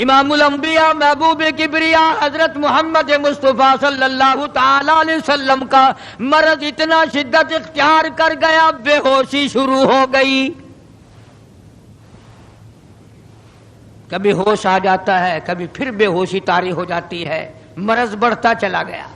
امام الانبیاء محبوب کبریا حضرت محمد مصطفیٰ صلی اللہ تعالی علیہ وسلم کا مرض اتنا شدت اختیار کر گیا، بے ہوشی شروع ہو گئی. کبھی ہوش آ جاتا ہے، کبھی پھر بے ہوشی طاری ہو جاتی ہے، مرض بڑھتا چلا گیا.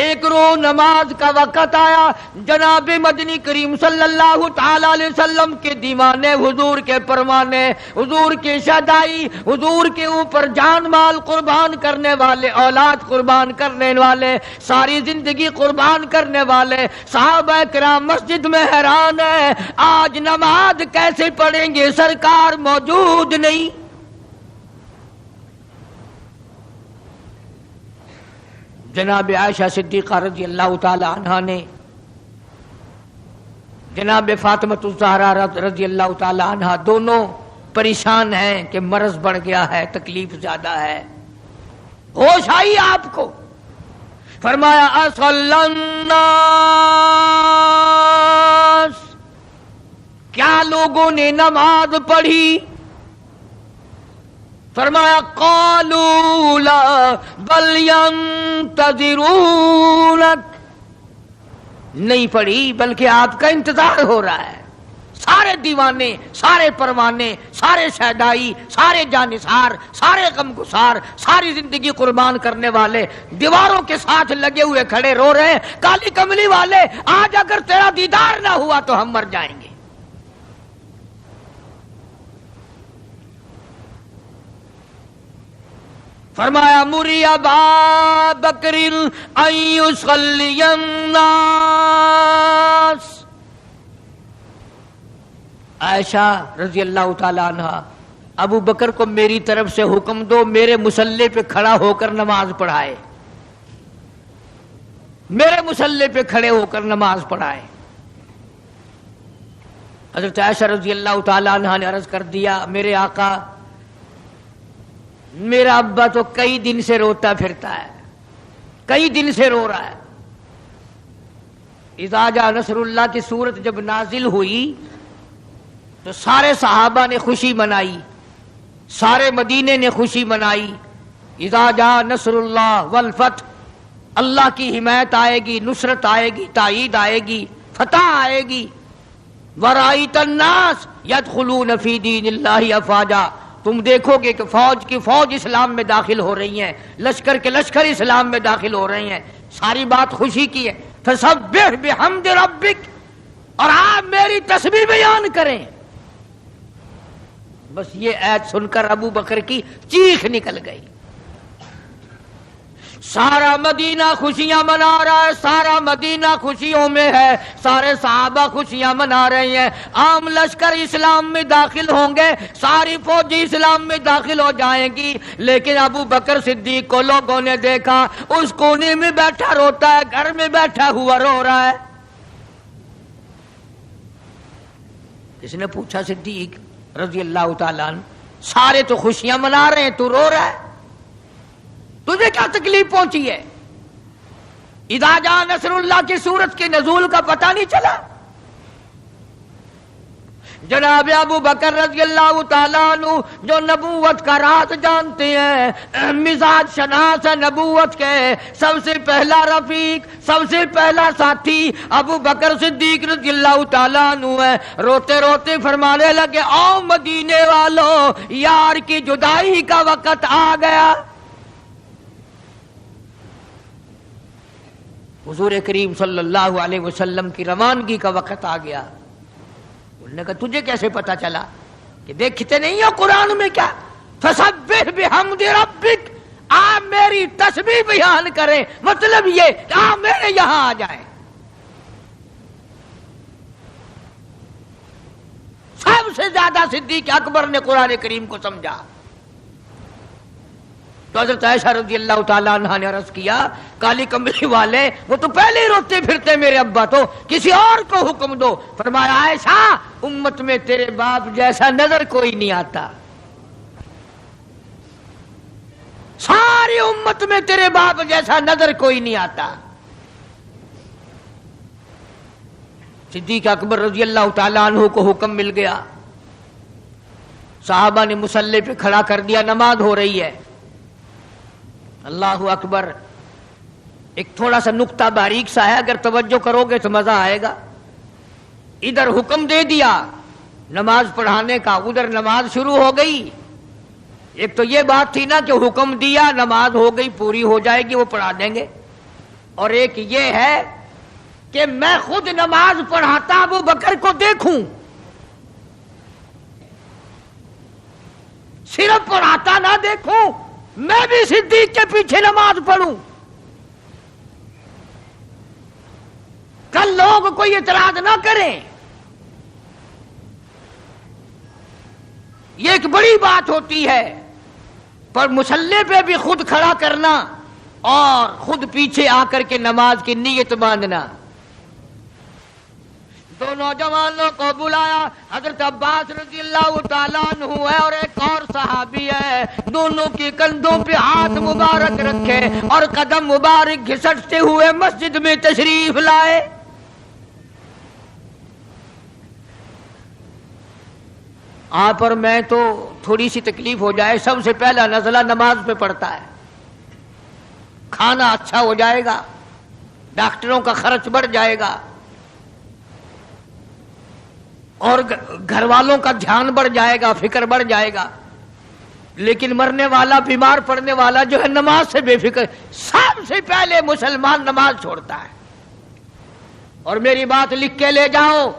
ایک روز نماز کا وقت آیا، جناب مدنی کریم صلی اللہ تعالی علیہ وسلم کے دیوانے، حضور کے پروانے، حضور کی شہدائی، حضور کے اوپر جان مال قربان کرنے والے، اولاد قربان کرنے والے، ساری زندگی قربان کرنے والے صحابہ کرام مسجد میں حیران ہیں، آج نماز کیسے پڑھیں گے، سرکار موجود نہیں. جناب عائشہ صدیقہ رضی اللہ تعالی عنہا نے جناب فاطمہ الزہرا رضی اللہ تعالی عنہا دونوں پریشان ہیں کہ مرض بڑھ گیا ہے، تکلیف زیادہ ہے. ہوش آئی آپ کو، فرمایا اصلی الناس، کیا لوگوں نے نماز پڑھی؟ فرمایا قالوا لا بل ينتظرونك، نہیں پڑھی بلکہ آپ کا انتظار ہو رہا ہے. سارے دیوانے، سارے پروانے، سارے شہدائی، سارے جانثار، سارے غمگسار، ساری زندگی قربان کرنے والے دیواروں کے ساتھ لگے ہوئے کھڑے رو رہے ہیں، کالی کملی والے آج اگر تیرا دیدار نہ ہوا تو ہم مر جائیں گے. فرمایا مری ابا بکر ان یصلی الناس، عائشہ رضی اللہ تعالی عنہا، ابو بکر کو میری طرف سے حکم دو میرے مصلی پہ کھڑا ہو کر نماز پڑھائے، میرے مصلی پہ کھڑے ہو کر نماز پڑھائے. حضرت عائشہ رضی اللہ تعالی عنہا نے عرض کر دیا، میرے آقا میرا ابا تو کئی دن سے روتا پھرتا ہے، کئی دن سے رو رہا ہے. اذا جاء نصر اللہ کی صورت جب نازل ہوئی تو سارے صحابہ نے خوشی منائی، سارے مدینے نے خوشی منائی. اذا جاء نصر اللہ والفتح، اللہ کی حمایت آئے گی، نصرت آئے گی، تائید آئے گی، فتح آئے گی. ورأیت الناس یدخلون فی دین اللہ افواجا، تم دیکھو گے کہ فوج کی فوج اسلام میں داخل ہو رہی ہیں، لشکر کے لشکر اسلام میں داخل ہو رہی ہیں. ساری بات خوشی کی ہے. فسبح بحمد ربک، اور آپ میری تسبیح بیان کریں. بس یہ آیت سن کر ابو بکر کی چیخ نکل گئی. سارا مدینہ خوشیاں منا رہا ہے، سارا مدینہ خوشیوں میں ہے، سارے صحابہ خوشیاں منا رہے ہیں. عام لشکر اسلام میں داخل ہوں گے، ساری فوجی اسلام میں داخل ہو جائیں گی، لیکن ابو بکر صدیق کو لوگوں نے دیکھا اس کونے میں بیٹھا روتا ہے، گھر میں بیٹھا ہوا رو رہا ہے. کسی نے پوچھا صدیق رضی اللہ تعالیٰ عنہ، سارے تو خوشیاں منا رہے ہیں، تو رو رہا ہے، تجھے کیا تکلیف پہنچی ہے؟ اذا جاء نصر اللہ کی سورت کے نزول کا پتہ نہیں چلا؟ جناب ابو بکر رضی اللہ تعالیٰ عنہ جو نبوت کا راز جانتے ہیں، مزاج شناس نبوت کے، سب سے پہلا رفیق، سب سے پہلا ساتھی ابو بکر صدیق رضی اللہ تعالیٰ عنہ ہے. روتے روتے فرمانے لگے، او مدینے والوں، یار کی جدائی کا وقت آ گیا. حضور کریم صلی اللہ علیہ وسلم کی روانگی کا وقت آ گیا. انہوں نے کہا تجھے کیسے پتا چلا؟ کہ دیکھتے نہیں ہو قرآن میں کیا، فسبح بحمد ربک، آپ میری تسبیح بیان کریں، مطلب یہ کہ آپ میرے یہاں آ جائیں. سب سے زیادہ صدیق اکبر نے قرآن کریم کو سمجھا. تو حضرت عائشہ رضی اللہ تعالیٰ عنہ نے عرض کیا، کالی کملی والے وہ تو پہلے ہی روتے پھرتے میرے ابا، تو کسی اور کو حکم دو. فرمایا عائشہ، امت میں تیرے باپ جیسا نظر کوئی نہیں آتا، ساری امت میں تیرے باپ جیسا نظر کوئی نہیں آتا. صدیق اکبر رضی اللہ تعالیٰ عنہ کو حکم مل گیا. صحابہ نے مصلی پہ کھڑا کر دیا، نماز ہو رہی ہے۔ اللہ اکبر۔ ایک تھوڑا سا نقطہ باریک سا ہے، اگر توجہ کرو گے تو مزہ آئے گا۔ ادھر حکم دے دیا نماز پڑھانے کا، ادھر نماز شروع ہو گئی۔ ایک تو یہ بات تھی نا کہ حکم دیا، نماز ہو گئی، پوری ہو جائے گی، وہ پڑھا دیں گے، اور ایک یہ ہے کہ میں خود نماز پڑھاتا ابو بکر کو دیکھوں، صرف پڑھاتا نہ دیکھوں، میں بھی صدیق کے پیچھے نماز پڑھوں۔ کل لوگ کوئی اعتراض نہ کریں، یہ ایک بڑی بات ہوتی ہے، پر مصلی پہ بھی خود کھڑا کرنا اور خود پیچھے آ کر کے نماز کی نیت باندھنا۔ دو نوجوانوں کو بلایا، حضرت عباس رضی اللہ تعالیٰ عنہ ہے اور ایک اور صحابی ہے، دونوں کی کندھوں پہ ہاتھ مبارک رکھے اور قدم مبارک گھسٹتے ہوئے مسجد میں تشریف لائے۔ آپ اور میں تو تھوڑی سی تکلیف ہو جائے، سب سے پہلا نزلہ نماز پہ پڑتا ہے، کھانا اچھا ہو جائے گا، ڈاکٹروں کا خرچ بڑھ جائے گا، اور گھر والوں کا دھیان بڑھ جائے گا، فکر بڑھ جائے گا، لیکن مرنے والا، بیمار پڑنے والا جو ہے نماز سے بے فکر، سب سے پہلے مسلمان نماز چھوڑتا ہے۔ اور میری بات لکھ کے لے جاؤ،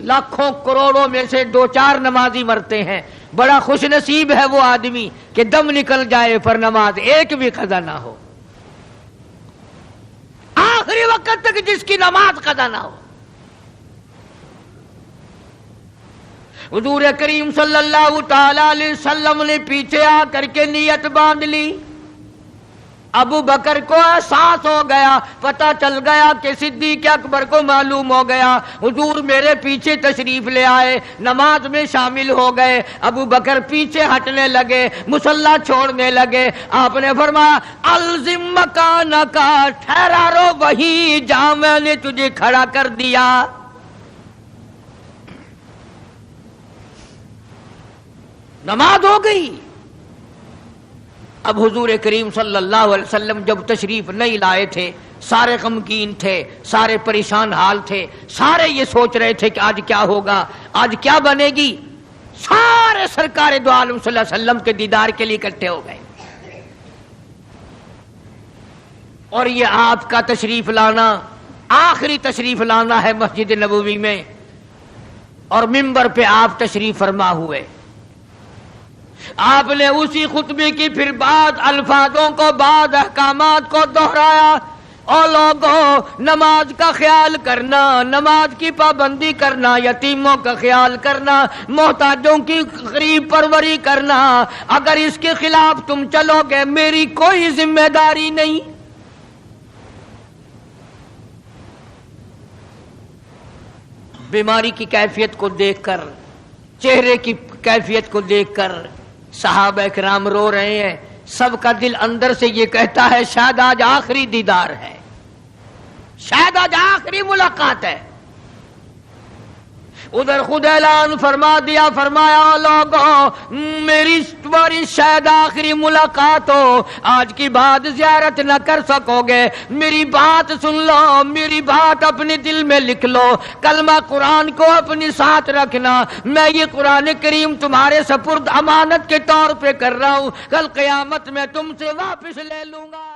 لاکھوں کروڑوں میں سے 2-4 نمازی مرتے ہیں، بڑا خوش نصیب ہے وہ آدمی کہ دم نکل جائے پر نماز ایک بھی قضا نہ ہو، آخری وقت تک جس کی نماز قضا نہ ہو۔ حضور کریم صلی اللہ تعالی علیہ وسلم نے پیچھے آ کر کے نیت باندھ لی۔ ابو بکر کو احساس ہو گیا، پتہ چل گیا کہ صدیق اکبر کو معلوم ہو گیا، حضور میرے پیچھے تشریف لے آئے، نماز میں شامل ہو گئے۔ ابو بکر پیچھے ہٹنے لگے، مصلی چھوڑنے لگے۔ آپ نے فرمایا الزم مکانک، ٹھہرا رو وہیں جہاں میں نے تجھے کھڑا کر دیا۔ نماز ہو گئی۔ اب حضور کریم صلی اللہ علیہ وسلم جب تشریف نہیں لائے تھے، سارے غمگین تھے، سارے پریشان حال تھے، سارے یہ سوچ رہے تھے کہ آج کیا ہوگا، آج کیا بنے گی۔ سارے سرکار دو عالم صلی اللہ علیہ وسلم کے دیدار کے لیے اکٹھے ہو گئے، اور یہ آپ کا تشریف لانا، آخری تشریف لانا ہے مسجد نبوی میں، اور منبر پہ آپ تشریف فرما ہوئے۔ آپ نے اسی خطبے کی پھر بعد الفاظوں کو، بعد احکامات کو دہرایا، اور لوگوں نماز کا خیال کرنا، نماز کی پابندی کرنا، یتیموں کا خیال کرنا، محتاجوں کی غریب پروری کرنا، اگر اس کے خلاف تم چلو گے میری کوئی ذمہ داری نہیں۔ بیماری کی کیفیت کو دیکھ کر، چہرے کی کیفیت کو دیکھ کر صحابہ کرام رو رہے ہیں، سب کا دل اندر سے یہ کہتا ہے شاید آج آخری دیدار ہے، شاید آج آخری ملاقات ہے۔ ادھر خود اعلان فرما دیا، فرمایا لوگوں میری تمہاری شاید آخری ملاقات ہو، آج کی بعد زیارت نہ کر سکو گے، میری بات سن لو، میری بات اپنے دل میں لکھ لو، کلمہ قرآن کو اپنے ساتھ رکھنا، میں یہ قرآن کریم تمہارے سپرد امانت کے طور پہ کر رہا ہوں، کل قیامت میں تم سے واپس لے لوں گا۔